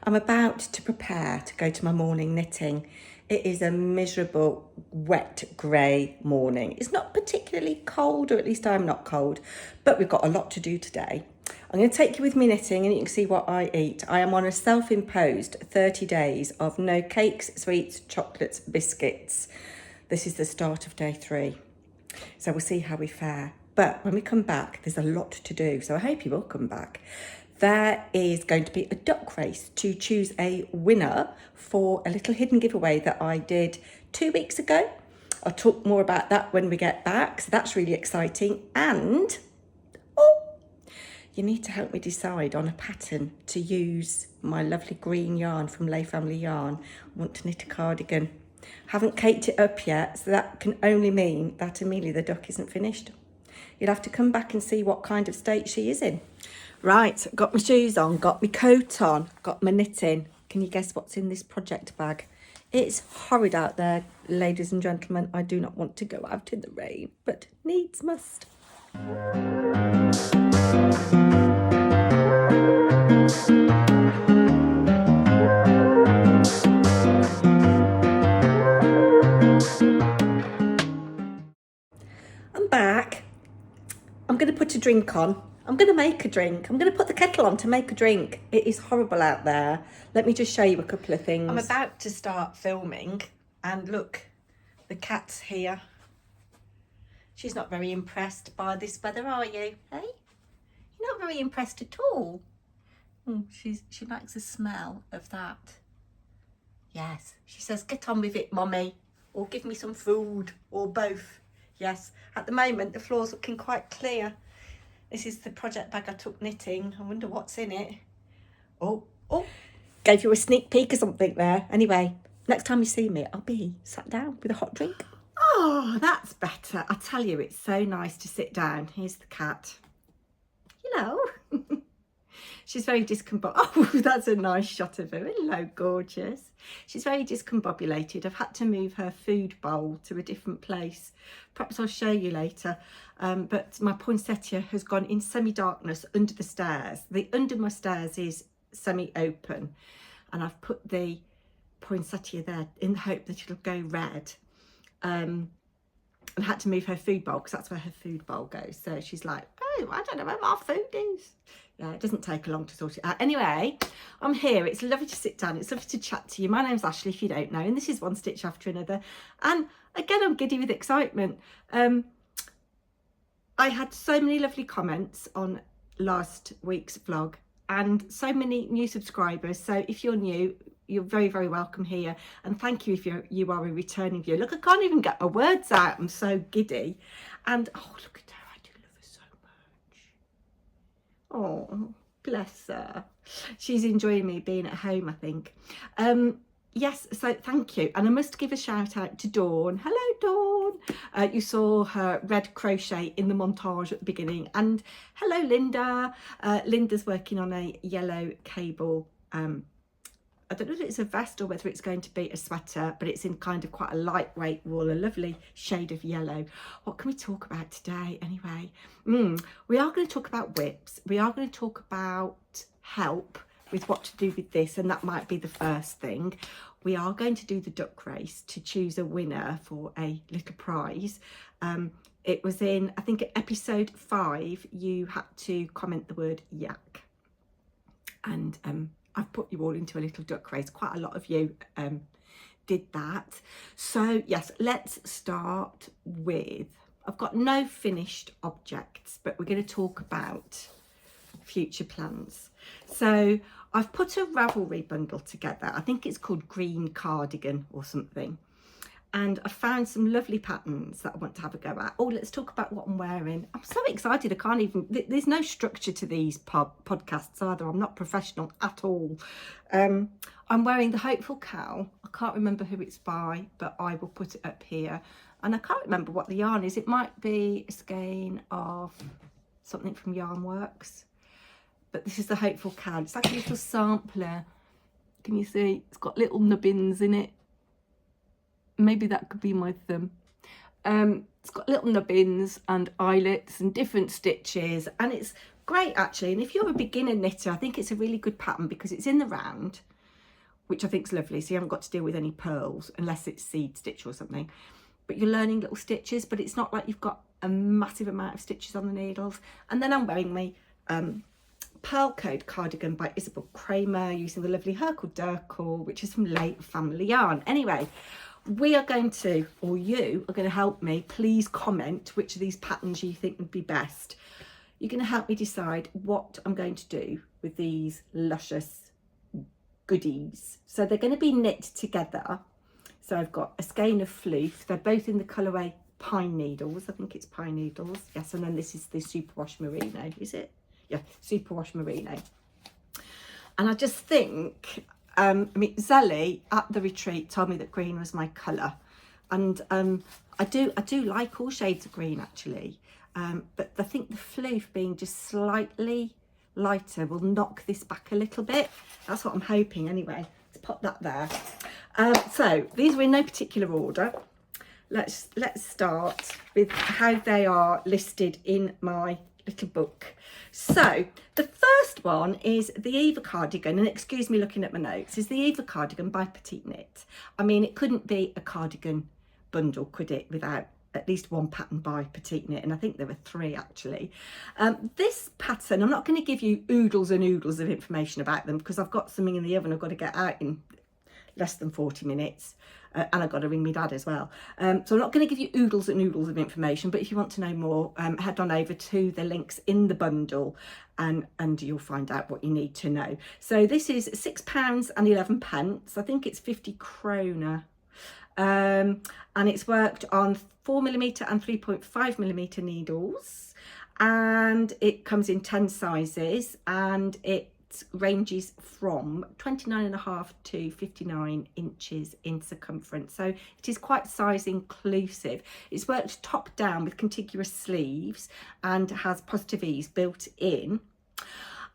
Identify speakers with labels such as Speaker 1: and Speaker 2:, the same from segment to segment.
Speaker 1: I'm about to prepare to go to my morning knitting. It is a miserable, wet, grey morning. It's not particularly cold, or at least I'm not cold, but we've got a lot to do today. I'm going to take you with me knitting and you can see what I eat. I am on a self-imposed 30 days of no cakes, sweets, chocolates, biscuits. This is the start of day 3. So we'll see how we fare. But when we come back, there's a lot to do. So I hope you will come back. There is going to be a duck race to choose a winner for a little hidden giveaway that I did 2 weeks ago. I'll talk more about that when we get back. So that's really exciting. And, you need to help me decide on a pattern to use my lovely green yarn from Lay Family Yarn. I want to knit a cardigan. Haven't caked it up yet, so that can only mean that Amelia the duck isn't finished. You'll have to come back and see what kind of state she is in. Right, got my shoes on, got my coat on, got my knitting. Can you guess what's in this project bag? It's horrid out there, ladies and gentlemen. I do not want to go out in the rain, but needs must. I'm back. I'm going to put a drink on. I'm going to make a drink. I'm going to put the kettle on to make a drink. It is horrible out there. Let me just show you a couple of things. I'm about to start filming and look, the cat's here. She's not very impressed by this weather, are you? Hey? You're not very impressed at all. She likes the smell of that. Yes, she says, get on with it, Mummy, or give me some food, or both. Yes, at the moment the floor's looking quite clear. This is the project bag I took knitting. I wonder what's in it. Oh, gave you a sneak peek or something there. Anyway, next time you see me, I'll be sat down with a hot drink. Oh, that's better. I tell you, it's so nice to sit down. Here's the cat. Hello. She's very discombobulated. Oh, that's a nice shot of her. Hello, gorgeous. She's very discombobulated. I've had to move her food bowl to a different place. Perhaps I'll show you later. But my poinsettia has gone in semi-darkness under the stairs. The under my stairs is semi-open. And I've put the poinsettia there in the hope that it'll go red. And I had to move her food bowl because that's where her food bowl goes. So she's like, oh, I don't know where my food is. Yeah, it doesn't take long to sort it out. Anyway, I'm here. It's lovely to sit down. It's lovely to chat to you. My name's Ashley, if you don't know, and this is One Stitch After Another. And again, I'm giddy with excitement. I had so many lovely comments on last week's vlog and so many new subscribers. So if you're new, you're very, very welcome here. And thank you if you are a returning viewer. Look, I can't even get my words out. I'm so giddy. And, oh, look at her. I do love her so much. Oh, bless her. She's enjoying me being at home, I think. Yes, so thank you. And I must give a shout out to Dawn. Hello, Dawn. You saw her red crochet in the montage at the beginning. And hello, Linda. Linda's working on a yellow cable. I don't know if it's a vest or whether it's going to be a sweater, but it's in kind of quite a lightweight wool, a lovely shade of yellow. What can we talk about today anyway? We are going to talk about whips. We are going to talk about help with what to do with this, and that might be the first thing. We are going to do the duck race to choose a winner for a little prize. It was in, I think, episode 5, you had to comment the word yak. And I've put you all into a little duck race. Quite a lot of you did that. So yes, let's start with, I've got no finished objects, but we're going to talk about future plans. So I've put a Ravelry bundle together. I think it's called Green Cardigan or something. And I found some lovely patterns that I want to have a go at. Oh, let's talk about what I'm wearing. I'm so excited. I can't even, there's no structure to these podcasts either. I'm not professional at all. I'm wearing the Hopeful Cow. I can't remember who it's by, but I will put it up here. And I can't remember what the yarn is. It might be a skein of something from Yarnworks. But this is the Hopeful Cow. It's like a little sampler. Can you see? It's got little nubbins in it. Maybe that could be my thumb. It's got little nubbins and eyelets and different stitches, and it's great actually. And if you're a beginner knitter, I think it's a really good pattern because it's in the round, which I think is lovely. So you haven't got to deal with any pearls unless it's seed stitch or something. But you're learning little stitches, but it's not like you've got a massive amount of stitches on the needles. And then I'm wearing my Pearl Code cardigan by Isabel Kramer using the lovely Herkel Durkle, which is from Late Family Yarn. Anyway, we are going to, or you are going to help me. Please comment which of these patterns you think would be best. You're going to help me decide what I'm going to do with these luscious goodies. So they're going to be knit together. So I've got a skein of floof. They're both in the colourway Pine Needles. I think it's Pine Needles. Yes, and then this is the Superwash Merino, is it? Yeah, Superwash Merino. And I just think, I mean, Zelly at the retreat told me that green was my colour. And I do like all shades of green actually. But I think the floof being just slightly lighter will knock this back a little bit. That's what I'm hoping anyway. Let's pop that there. So these are in no particular order. Let's start with how they are listed in my little book. So the first one is the Eva cardigan, and excuse me looking at my notes, is the Eva cardigan by Petite Knit. I mean, it couldn't be a cardigan bundle, could it, without at least one pattern by Petite Knit, and I think there were 3 actually. This pattern, I'm not going to give you oodles and oodles of information about them because I've got something in the oven I've got to get out in less than 40 minutes. And I've got to ring my dad as well. So I'm not going to give you oodles and oodles of information, but if you want to know more, head on over to the links in the bundle and you'll find out what you need to know. So this is £6.11. I think it's 50 krona. And it's worked on 4mm and 3.5mm needles. And it comes in 10 sizes and it ranges from 29.5 to 59 inches in circumference, so it is quite size inclusive. It's worked top down with contiguous sleeves and has positive ease built in.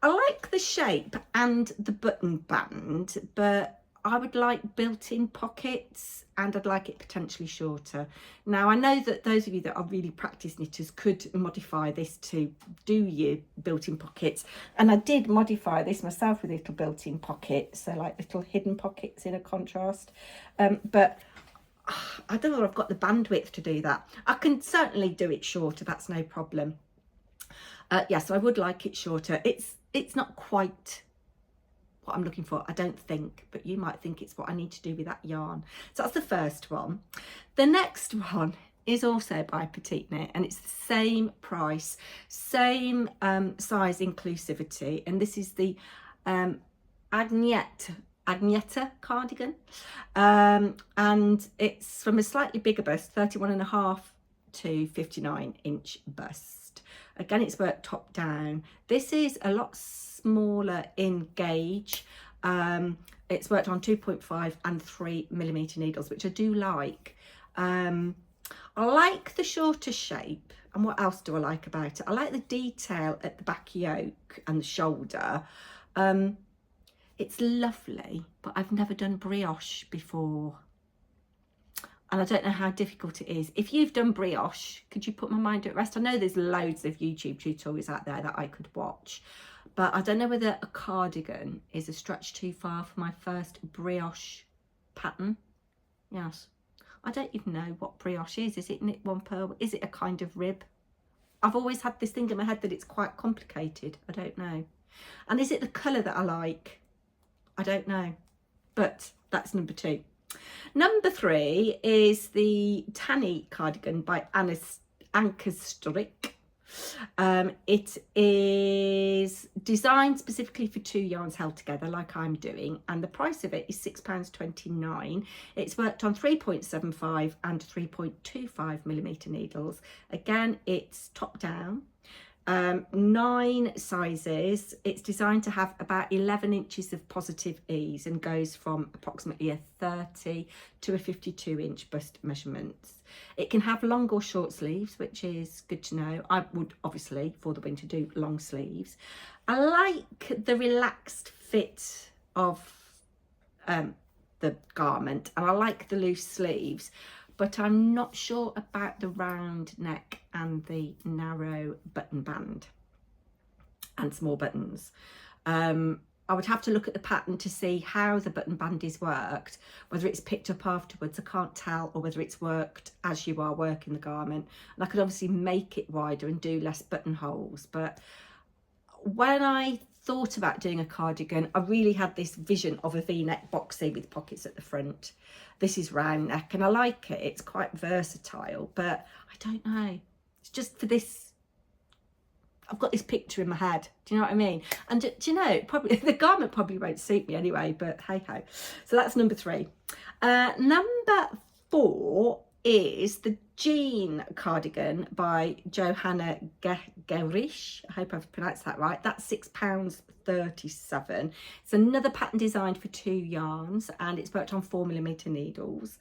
Speaker 1: I like the shape and the button band, but I would like built-in pockets and I'd like it potentially shorter. Now I know that those of you that are really practiced knitters could modify this to do your built-in pockets, and I did modify this myself with little built-in pockets, so like little hidden pockets in a contrast, but I don't know if I've got the bandwidth to do that. I can certainly do it shorter, that's no problem. Yes, I would like it shorter. It's not quite what I'm looking for, I don't think, but you might think it's what I need to do with that yarn. So that's the first one. The next one is also by Petite Knit and it's the same price, same size inclusivity, and this is the Agnetta cardigan, and it's from a slightly bigger bust, 31.5 to 59 inch bust. Again, it's worked top down. This is a lot smaller in gauge. It's worked on 2.5 and 3mm needles, which I do like. I like the shorter shape, and what else do I like about it? I like the detail at the back yoke and the shoulder. It's lovely, but I've never done brioche before, and I don't know how difficult it is. If you've done brioche, could you put my mind at rest? I know there's loads of YouTube tutorials out there that I could watch, but I don't know whether a cardigan is a stretch too far for my first brioche pattern. Yes, I don't even know what brioche is. Is it knit one purl? Is it a kind of rib? I've always had this thing in my head that it's quite complicated. I don't know. And is it the colour that I like? I don't know, but that's number 2. Number 3 is the Tanny cardigan by Ankerstrik. It is designed specifically for 2 yarns held together like I'm doing, and the price of it is £6.29. It's worked on 3.75 and 3.25mm needles. Again, it's top down, 9 sizes. It's designed to have about 11 inches of positive ease and goes from approximately a 30 to a 52 inch bust measurements. It can have long or short sleeves, which is good to know. I would obviously for the winter do long sleeves. I like the relaxed fit of the garment, and I like the loose sleeves, but I'm not sure about the round neck and the narrow button band. and small buttons. I would have to look at the pattern to see how the button band is worked, whether it's picked up afterwards, I can't tell, or whether it's worked as you are working the garment. And I could obviously make it wider and do less buttonholes, but when I thought about doing a cardigan, I really had this vision of a V-neck boxy with pockets at the front. This is round neck and I like it, it's quite versatile, but I don't know, it's just for this, I've got this picture in my head, do you know what I mean? And do you know, probably the garment probably won't suit me anyway, but hey ho. So that's number 3. Number 4 is the Jean cardigan by Johanna Gerisch. I hope I've pronounced that right. That's £6.37. It's another pattern designed for 2 yarns and it's worked on 4mm needles.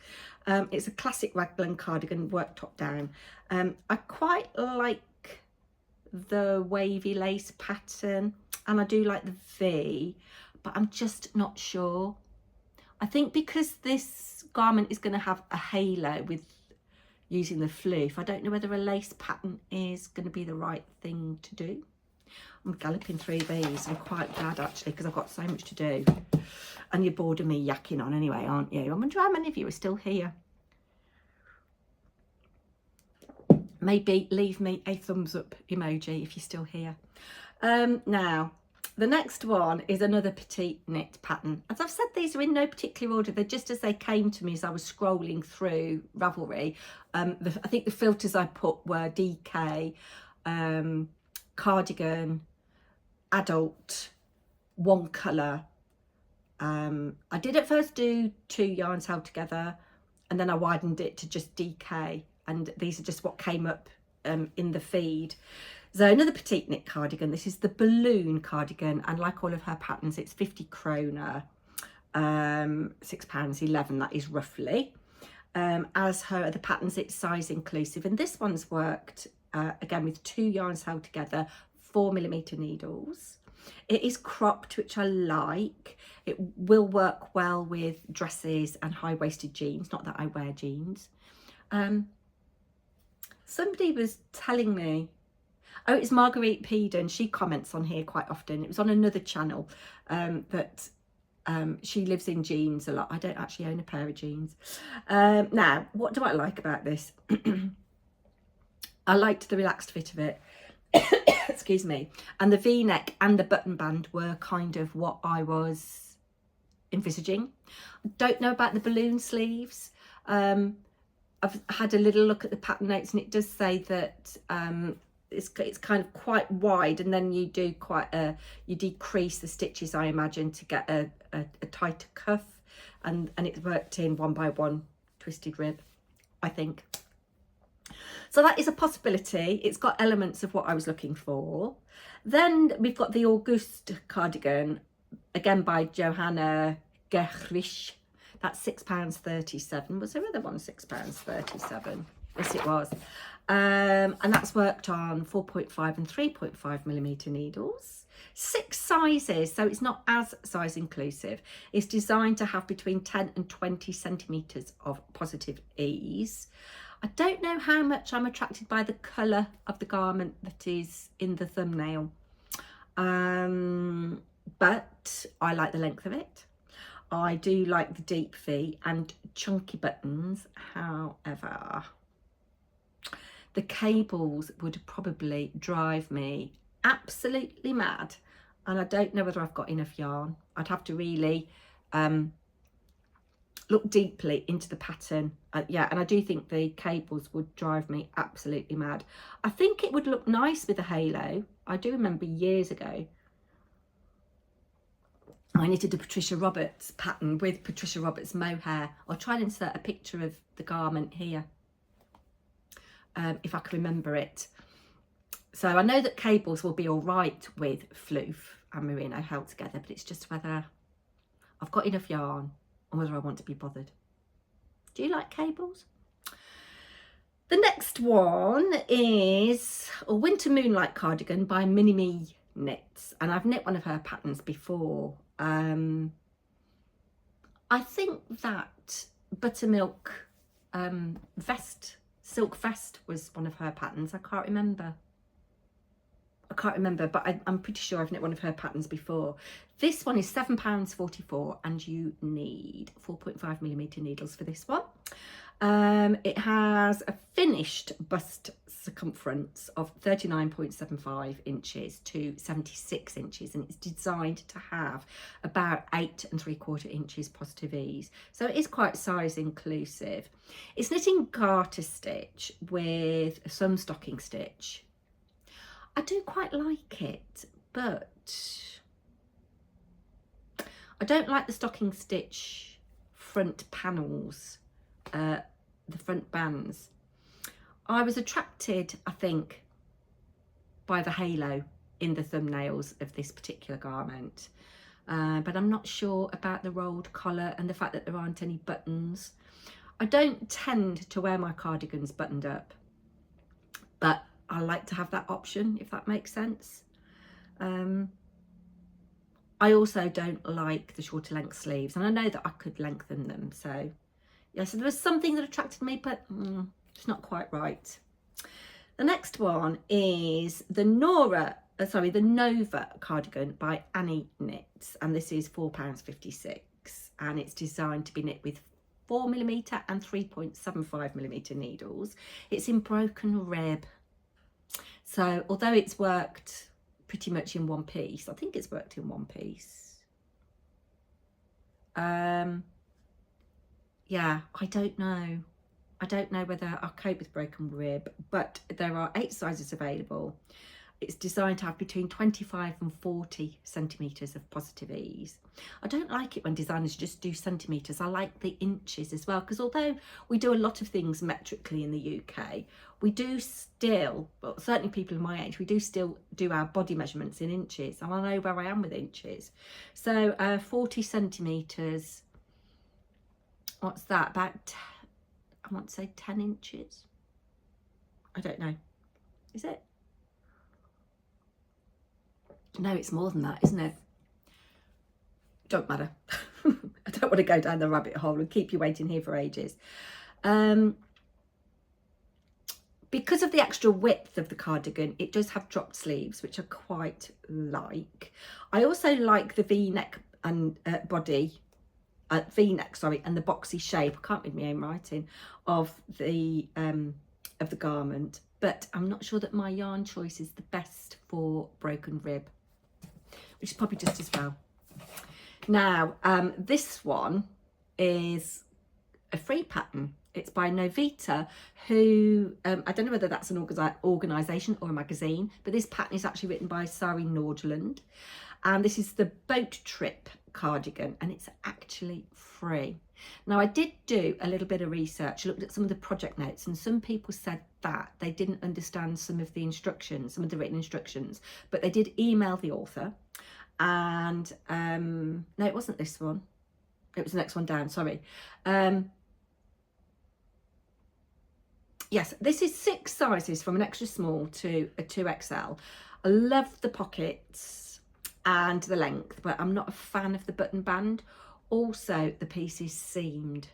Speaker 1: It's a classic raglan cardigan worked top down. I quite like the wavy lace pattern and I do like the V, but I'm just not sure. I think because this garment is going to have a halo with using the floof, I don't know whether a lace pattern is going to be the right thing to do. I'm galloping through these. I'm quite glad actually because I've got so much to do and you're bored of me yakking on anyway, aren't you? I wonder how many of you are still here. Maybe leave me a thumbs up emoji if you're still here. Now, the next one is another petite knit pattern. As I've said, these are in no particular order. They're just as they came to me as I was scrolling through Ravelry. I think the filters I put were DK, cardigan, adult, one colour. I did at first do 2 yarns held together and then I widened it to just DK. And these are just what came up in the feed. So another petite knit cardigan. This is the balloon cardigan, and like all of her patterns, it's 50 kroner, £6.11. That is roughly. As her other patterns, it's size inclusive, and this one's worked again with 2 yarns held together, 4mm needles. It is cropped, which I like. It will work well with dresses and high-waisted jeans. Not that I wear jeans. Somebody was telling me, oh, it's Marguerite Peden, she comments on here quite often. It was on another channel that she lives in jeans a lot. I don't actually own a pair of jeans. Now, what do I like about this? I liked the relaxed fit of it. Excuse me. And the V-neck and the button band were kind of what I was envisaging. I don't know about the balloon sleeves. I've had a little look at the pattern notes and it does say that it's kind of quite wide, and then you do you decrease the stitches, I imagine, to get a tighter cuff, and it's worked in 1 by 1 twisted rib, I think. So that is a possibility. It's got elements of what I was looking for. Then we've got the August cardigan, again by Johanna Gerisch. That's £6.37. Was there other one £6.37? Yes, it was. And that's worked on 4.5 and 3.5mm needles. 6 sizes, so it's not as size inclusive. It's designed to have between 10 and 20 centimetres of positive ease. I don't know how much I'm attracted by the colour of the garment that is in the thumbnail. But I like the length of it. I do like the deep V and chunky buttons. However, the cables would probably drive me absolutely mad, and I don't know whether I've got enough yarn. I'd have to really look deeply into the pattern. Yeah, and I do think the cables would drive me absolutely mad. I think it would look nice with a halo. I do remember years ago I knitted a Patricia Roberts pattern with Patricia Roberts mohair. I'll try and insert a picture of the garment here, if I can remember it. So I know that cables will be all right with floof and merino held together, but it's just whether I've got enough yarn and whether I want to be bothered. Do you like cables? The next one is a Winter Moonlight cardigan by Minnie Knits, and I've knit one of her patterns before. I think that buttermilk vest, silk vest was one of her patterns. I can't remember. I can't remember, but I'm pretty sure I've knit one of her patterns before. This one is £7.44 and you need 4.5mm needles for this one. It has a finished bust circumference of 39.75 inches to 76 inches, and it's designed to have about 8 3/4 inches positive ease, so it is quite size inclusive. It's knitting garter stitch with some stocking stitch. I do quite like it, but I don't like the stocking stitch front panels, the front bands. I was attracted, I think, by the halo in the thumbnails of this particular garment, but I'm not sure about the rolled collar and the fact that there aren't any buttons. I don't tend to wear my cardigans buttoned up, but I like to have that option, if that makes sense. I also don't like the shorter length sleeves, and I know that I could lengthen them, so yeah, so there was something that attracted me, but it's not quite right. The next one is the Nova cardigan by Annie Knits, and this is £4.56, and it's designed to be knit with 4mm and 3.75mm needles. It's in broken rib, so although it's worked pretty much in one piece, I think it's worked in one piece. Yeah, I don't know whether I'll cope with broken rib, but there are 8 sizes available. It's designed to have between 25 and 40 centimetres of positive ease. I don't like it when designers just do centimetres. I like the inches as well, because although we do a lot of things metrically in the UK, we do still, well, certainly people in my age, we do still do our body measurements in inches, and I know where I am with inches. So 40 centimetres, what's that, about, I want to say 10 inches? I don't know. Is it? No, it's more than that, isn't it? Don't matter. I don't want to go down the rabbit hole and keep you waiting here for ages. Because of the extra width of the cardigan, it does have dropped sleeves, which I quite like. I also like the V-neck and body, V-neck, sorry, and the boxy shape. I can't read my own writing of the garment, but I'm not sure that my yarn choice is the best for broken rib, which is probably just as well. Now, this one is a free pattern. It's by Novita, who, I don't know whether that's an organisation or a magazine, but this pattern is actually written by Sari Nordland. And this is the boat trip cardigan, and it's actually free. Now, I did do a little bit of research, looked at some of the project notes, and some people said that they didn't understand some of the instructions, some of the written instructions, but they did email the author. And no, it wasn't this one. It was the next one down, sorry. Yes, this is 6 sizes from an extra small to a 2XL. I love the pockets and the length, but I'm not a fan of the button band. Also, the piece is seamed.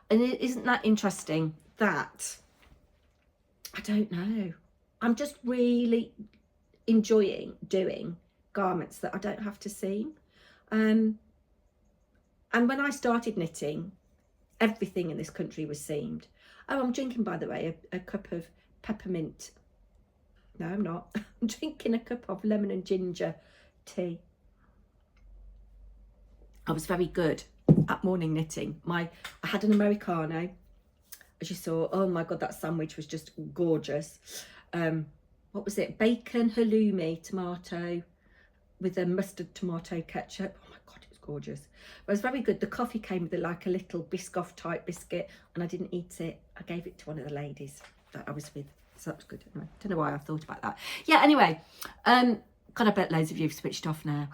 Speaker 1: And isn't that interesting that, I don't know, I'm just really enjoying doing garments that I don't have to seam. And when I started knitting, everything in this country was seamed. Oh, I'm drinking, by the way, a cup of peppermint. No, I'm not. I'm drinking a cup of lemon and ginger tea. I was very good at morning knitting. I had an Americano, as you saw. Oh my God, that sandwich was just gorgeous. What was it? Bacon, halloumi, tomato with a mustard tomato ketchup. Oh my God, it was gorgeous. It was very good. The coffee came with like a little Biscoff type biscuit, and I didn't eat it. I gave it to one of the ladies that I was with. So that was good. Anyway, don't know why I thought about that. Yeah, anyway, God, I bet loads of you have switched off now.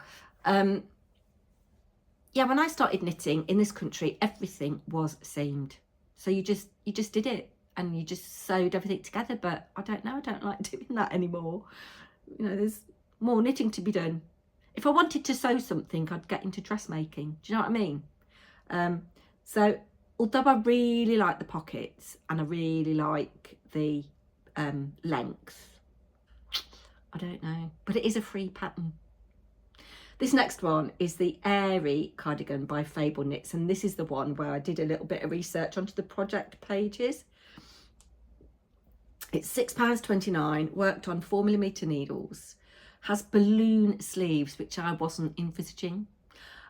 Speaker 1: Yeah, when I started knitting in this country, everything was seamed. So you just did it, and you just sewed everything together. But I don't know, I don't like doing that anymore. You know, there's more knitting to be done. If I wanted to sew something, I'd get into dressmaking. Do you know what I mean? So although I really like the pockets and I really like the length, I don't know, but it is a free pattern. This next one is the Airy Cardigan by Fable Knits, and this is the one where I did a little bit of research onto the project pages. It's £6.29, worked on 4mm needles, has balloon sleeves, which I wasn't envisaging.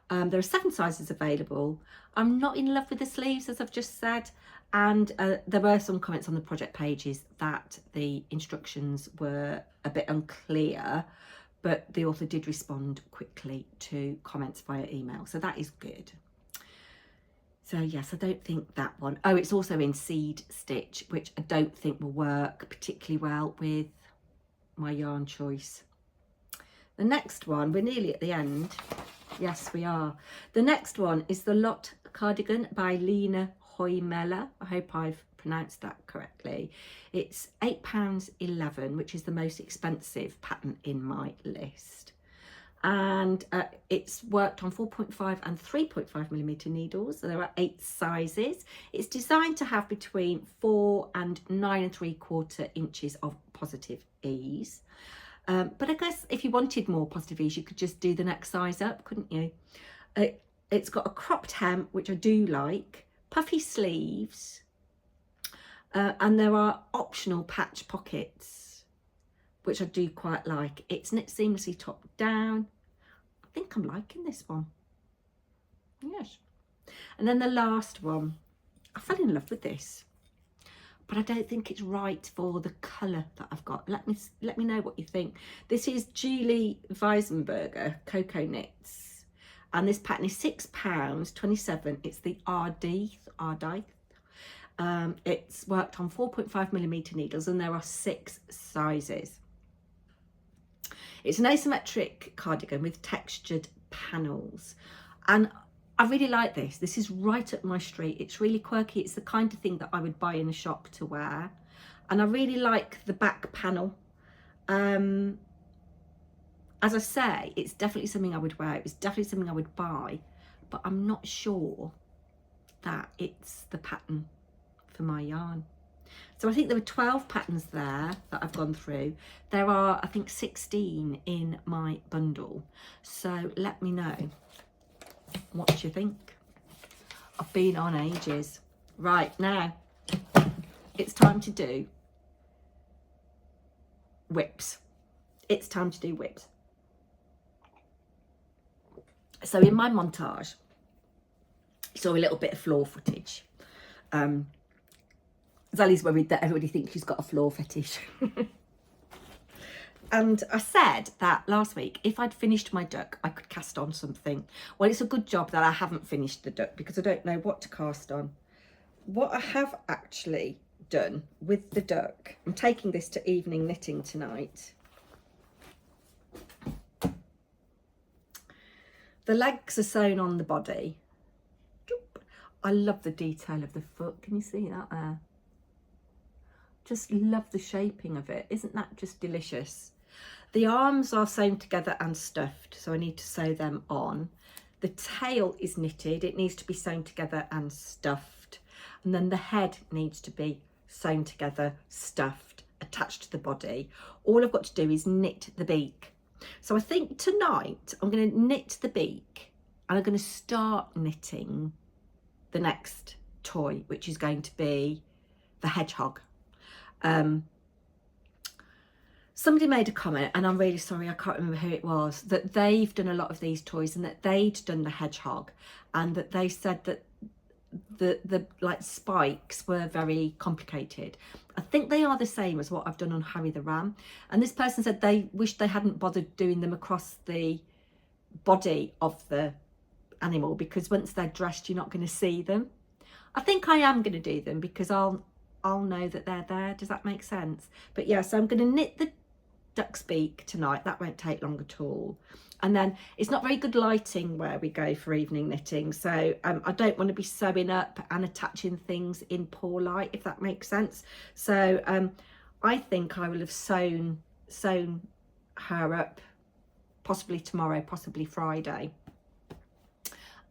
Speaker 1: There are 7 sizes available. I'm not in love with the sleeves, as I've just said, and there were some comments on the project pages that the instructions were a bit unclear, but the author did respond quickly to comments via email, so that is good. So yes, I don't think that one. Oh, it's also in seed stitch, which I don't think will work particularly well with my yarn choice. The next one, we're nearly at the end. Yes, we are. The next one is the Lot Cardigan by Lena Hoymela. I hope I've pronounced that correctly. It's £8.11, which is the most expensive pattern in my list. And it's worked on 4.5 and 3.5mm needles. So there are 8 sizes. It's designed to have between 4 and 9 3/4 inches of positive ease. But I guess if you wanted more positive ease, you could just do the next size up, couldn't you? It's got a cropped hem, which I do like, puffy sleeves, and there are optional patch pockets, which I do quite like. It's knit seamlessly top down. I think I'm liking this one. Yes. And then the last one, I fell in love with this, but I don't think it's right for the colour that I've got. Let me know what you think. This is Julie Weisenberger Cocoa Knits, and this pattern is £6.27. It's the Ardith. It's worked on 4.5mm needles, and there are 6 sizes. It's an asymmetric cardigan with textured panels, and I really like this. This is right up my street. It's really quirky. It's the kind of thing that I would buy in a shop to wear, and I really like the back panel. As I say, it's definitely something I would wear. It's definitely something I would buy, but I'm not sure that it's the pattern for my yarn. So I think there were 12 patterns there that I've gone through. There are, I think, 16 in my bundle. So let me know what you think. I've been on ages. Right, now it's time to do whips. It's time to do whips. So in my montage, you saw a little bit of floor footage. Zali's worried that everybody thinks she's got a floor fetish. And I said that last week, if I'd finished my duck, I could cast on something. Well, it's a good job that I haven't finished the duck, because I don't know what to cast on. What I have actually done with the duck, I'm taking this to evening knitting tonight. The legs are sewn on the body. I love the detail of the foot. Can you see that there? Just love the shaping of it. Isn't that just delicious? The arms are sewn together and stuffed, so I need to sew them on. The tail is knitted. It needs to be sewn together and stuffed. And then the head needs to be sewn together, stuffed, attached to the body. All I've got to do is knit the beak. So I think tonight I'm going to knit the beak, and I'm going to start knitting the next toy, which is going to be the hedgehog. Somebody made a comment, and I'm really sorry, I can't remember who it was, that they've done a lot of these toys and that they'd done the hedgehog, and that they said that the like spikes were very complicated. I think they are the same as what I've done on Harry the Ram, and this person said they wished they hadn't bothered doing them across the body of the animal, because once they're dressed you're not going to see them. I think I am going to do them because I'll know that they're there. Does that make sense? But yeah, so I'm going to knit the duck's beak tonight. That won't take long at all. And then it's not very good lighting where we go for evening knitting, so I don't want to be sewing up and attaching things in poor light, if that makes sense. So I think I will have sewn her up possibly tomorrow, possibly Friday,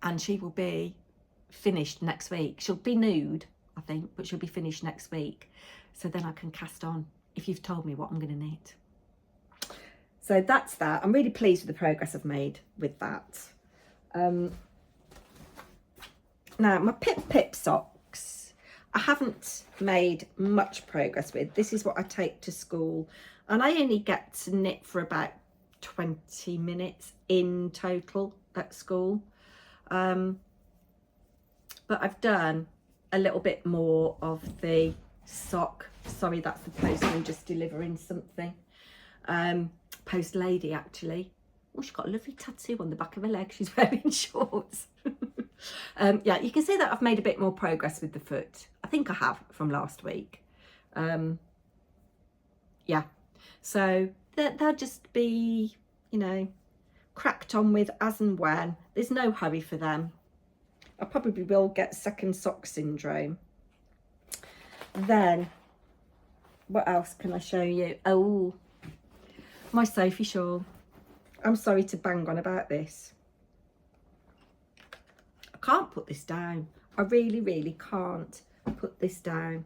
Speaker 1: and she will be finished next week. She'll be nude, I think, but she'll be finished next week. So then I can cast on, if you've told me what I'm going to knit. So that's that. I'm really pleased with the progress I've made with that. Now, my Pip socks, I haven't made much progress with. This is what I take to school, and I only get to knit for about 20 minutes in total at school. But I've done a little bit more of the sock. Sorry, that's the postman just delivering something. Post lady, actually. Oh, she's got a lovely tattoo on the back of her leg. She's wearing shorts. Yeah, you can see that I've made a bit more progress with the foot. I think I have from last week. Yeah, so they'll just be, you know, cracked on with as and when. There's no hurry for them. I probably will get second sock syndrome. Then, what else can I show you? Oh, my Sophie shawl. I'm sorry to bang on about this. I can't put this down. I really, really can't put this down.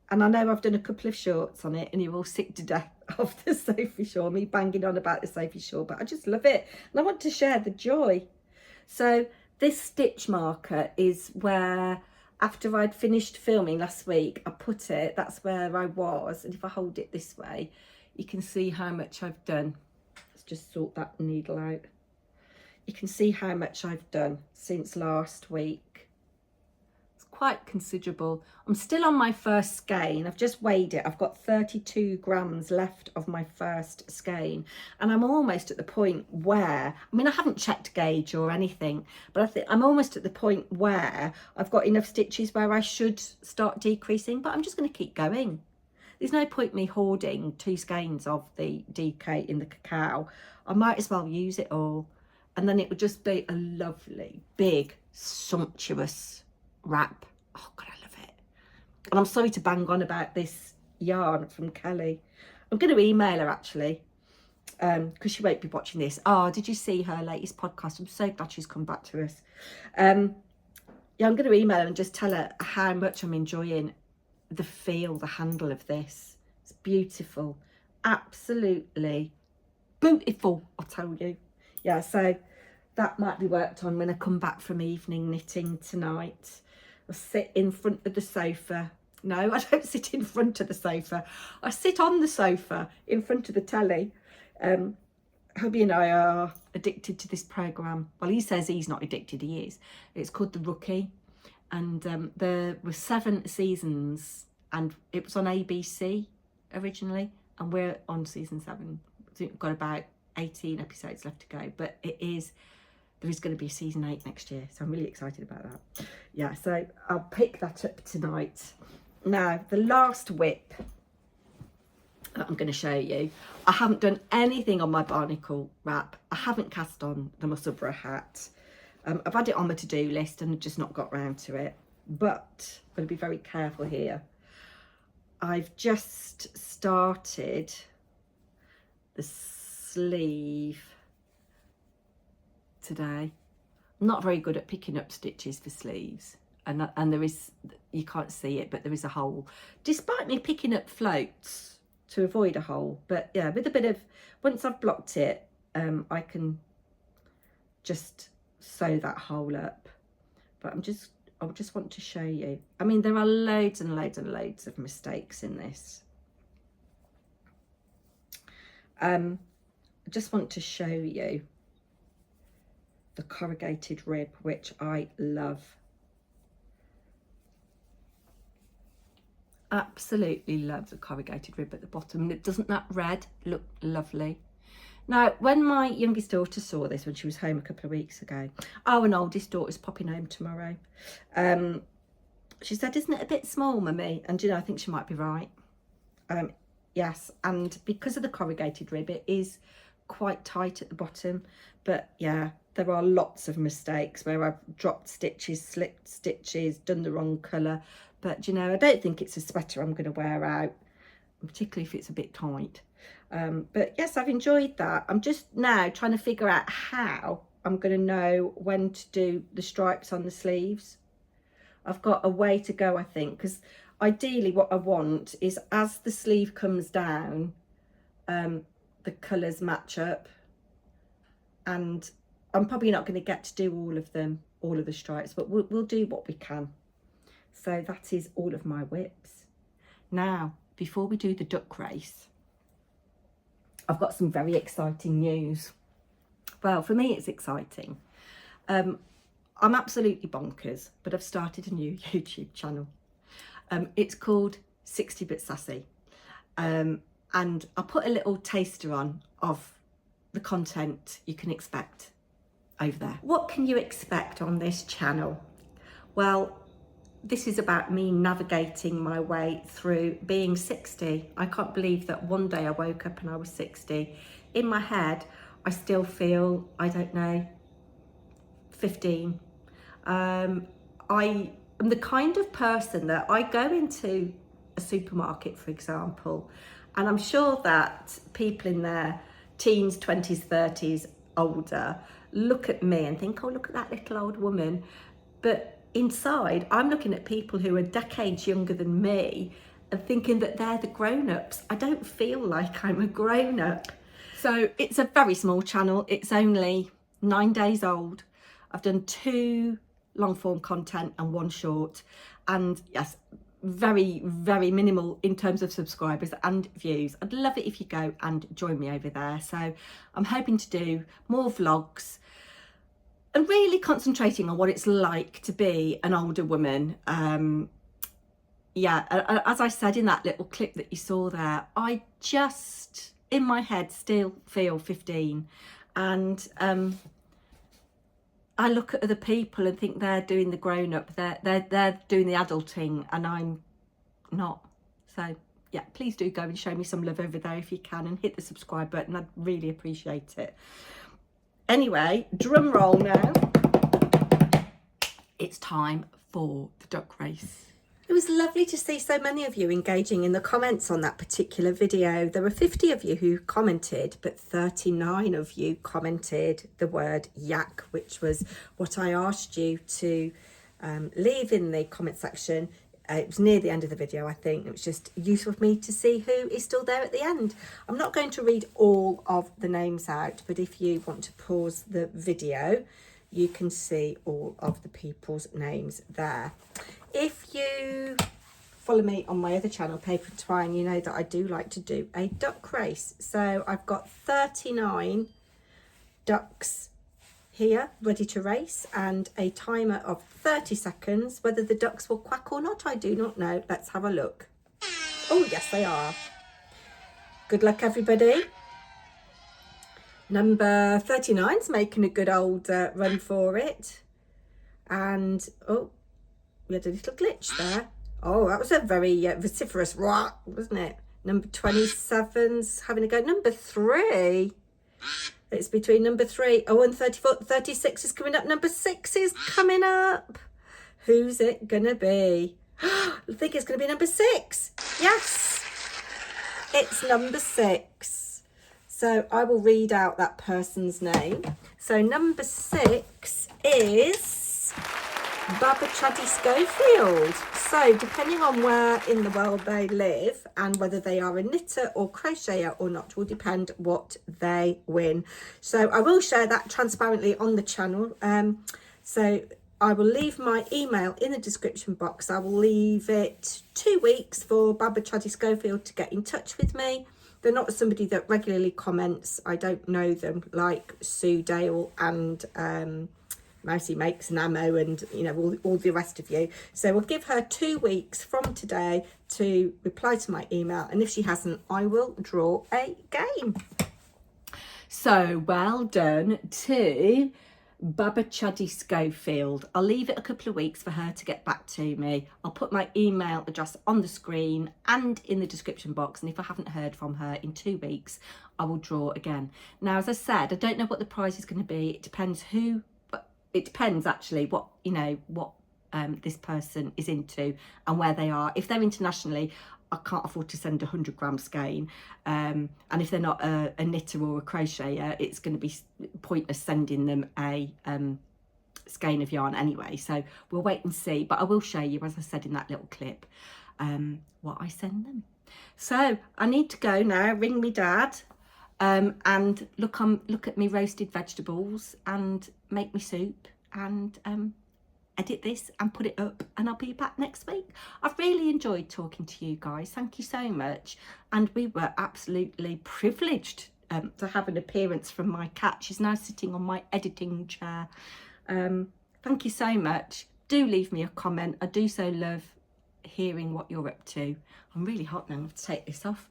Speaker 1: And I know I've done a couple of shorts on it and you're all sick to death of the Sophie shawl, me banging on about the Sophie shawl, but I just love it. And I want to share the joy. So this stitch marker is where, after I'd finished filming last week, I put it, that's where I was. And if I hold it this way, you can see how much I've done. Let's just sort that needle out. You can see how much I've done since last week. It's quite considerable. I'm still on my first skein. I've just weighed it. I've got 32 grams left of my first skein. And I'm almost at the point where, I mean, I haven't checked gauge or anything, but I think I'm almost at the point where I've got enough stitches where I should start decreasing, but I'm just going to keep going. There's no point me hoarding 2 skeins of the DK in the cacao. I might as well use it all. And then it would just be a lovely, big, sumptuous wrap. Oh, God, I love it. And I'm sorry to bang on about this yarn from Kelly. I'm going to email her, actually, because she won't be watching this. Oh, did you see her latest podcast? I'm so glad she's come back to us. Yeah, I'm going to email her and just tell her how much I'm enjoying the feel, the handle of this. It's beautiful. Absolutely beautiful, I'll tell you. Yeah, so that might be worked on when I come back from evening knitting tonight. I'll sit in front of the sofa. No, I don't sit in front of the sofa. I sit on the sofa in front of the telly. Hubby and I are addicted to this programme. Well, he says he's not addicted, he is. It's called The Rookie. And there were 7 seasons and it was on ABC originally. And we're on season 7. We've got about 18 episodes left to go, but there is going to be a season 8 next year, so I'm really excited about that. Yeah, so I'll pick that up tonight. Now, the last whip that I'm going to show you, I haven't done anything on my barnacle wrap. I haven't cast on the Musselburgh hat. I've had it on my to-do list and just not got round to it, but I'm going to be very careful here. I've just started the sleeve today. I'm not very good at picking up stitches for sleeves, and there is, you can't see it, but there is a hole, despite me picking up floats to avoid a hole. But yeah, with a bit of, once I've blocked it, I can just sew that hole up. But I just want to show you. I mean, there are loads and loads and loads of mistakes in this. I just want to show you the corrugated rib, which I love. Absolutely love the corrugated rib at the bottom. And doesn't that red look lovely? Now, when my youngest daughter saw this when she was home a couple of weeks ago, oh, and oldest daughter's popping home tomorrow, she said, isn't it a bit small, mummy? And, you know, I think she might be right. Yes, and because of the corrugated rib, it is quite tight at the bottom. But, yeah, there are lots of mistakes where I've dropped stitches, slipped stitches, done the wrong colour. But, you know, I don't think it's a sweater I'm going to wear out, particularly if it's a bit tight. But yes, I've enjoyed that. I'm just now trying to figure out how I'm going to know when to do the stripes on the sleeves. I've got a way to go, I think, because ideally what I want is, as the sleeve comes down, the colours match up, and I'm probably not going to get to do all of them, all of the stripes, but we'll do what we can. So that is all of my whips. Now, before we do the duck race, I've got some very exciting news. Well, for me, it's exciting. I'm absolutely bonkers, but I've started a new YouTube channel. It's called 60-Bit Sassy. And I'll put a little taster on of the content you can expect over there. What can you expect on this channel? Well, this is about me navigating my way through being 60. I can't believe that one day I woke up and I was 60. In my head, I still feel, I don't know, 15. I am the kind of person that I go into a supermarket, for example, and I'm sure that people in their teens, 20s, 30s, older, look at me and think, oh, look at that little old woman. But inside, I'm looking at people who are decades younger than me and thinking that they're the grown-ups. I don't feel like I'm a grown-up. So it's a very small channel. It's only 9 days old. I've done 2 long form content and 1 short. And yes, very, very minimal in terms of subscribers and views. I'd love it if you go and join me over there. So I'm hoping to do more vlogs and really concentrating on what it's like to be an older woman. Yeah, as I said in that little clip that you saw there, I just, in my head, still feel 15. And I look at other people and think they're doing the grown-up, they're doing the adulting, and I'm not. So yeah, please do go and show me some love over there if you can, and hit the subscribe button. I'd really appreciate it. Anyway, drum roll now. It's time for the duck race. It was lovely to see so many of you engaging in the comments on that particular video. There were 50 of you who commented, but 39 of you commented the word yak, which was what I asked you to leave in the comment section. It was near the end of the video, I think. It was just useful for me to see who is still there at the end. I'm not going to read all of the names out, but if you want to pause the video, you can see all of the people's names there. If you follow me on my other channel, Paper and Twine, you know that I do like to do a duck race. So I've got 39 ducks here ready to race and a timer of 30 seconds. Whether the ducks will quack or not, I do not know. Let's have a look. Oh, yes, they are. Good luck, everybody. Number 39's making a good old run for it. And, oh, we had a little glitch there. Oh, that was a very vociferous rock, wasn't it? Number 27's having a go. Number 3. It's between number 3. Oh, and 34, 36 is coming up. Number 6 is coming up. Who's it going to be? I think it's going to be number 6. Yes, it's number 6. So I will read out that person's name. So number 6 is Baba Chaddy Schofield. So depending on where in the world they live and whether they are a knitter or crocheter or not will depend what they win. So I will share that transparently on the channel. So I will leave my email in the description box. I will leave it 2 weeks for Baba Chaddy Schofield to get in touch with me. They're not somebody that regularly comments. I don't know them like Sue Dale and Mousy Makes an Ammo and, you know, all the rest of you. So we'll give her 2 weeks from today to reply to my email. And if she hasn't, I will draw a game. So well done to Baba Chaddy Schofield. I'll leave it a couple of weeks for her to get back to me. I'll put my email address on the screen and in the description box. And if I haven't heard from her in 2 weeks, I will draw again. Now, as I said, I don't know what the prize is going to be. It depends who, it depends actually what, you know, what this person is into and where they are. If they're internationally, I can't afford to send a 100-gram skein. And if they're not a knitter or a crocheter, it's going to be pointless sending them a skein of yarn anyway. So we'll wait and see. But I will show you, as I said in that little clip, what I send them. So I need to go now, ring me dad. and look at me roasted vegetables and make me soup and edit this and put it up, and I'll be back next week. I've really enjoyed talking to you guys. Thank you so much. And we were absolutely privileged to have an appearance from my cat. She's now sitting on my editing chair. Thank you so much. Do leave me a comment. I do so love hearing what you're up to. I'm really hot now. I have to take this off.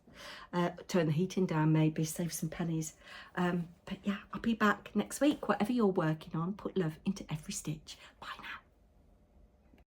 Speaker 1: Turn the heating down, maybe save some pennies. But yeah, I'll be back next week. Whatever you're working on, put love into every stitch. Bye now.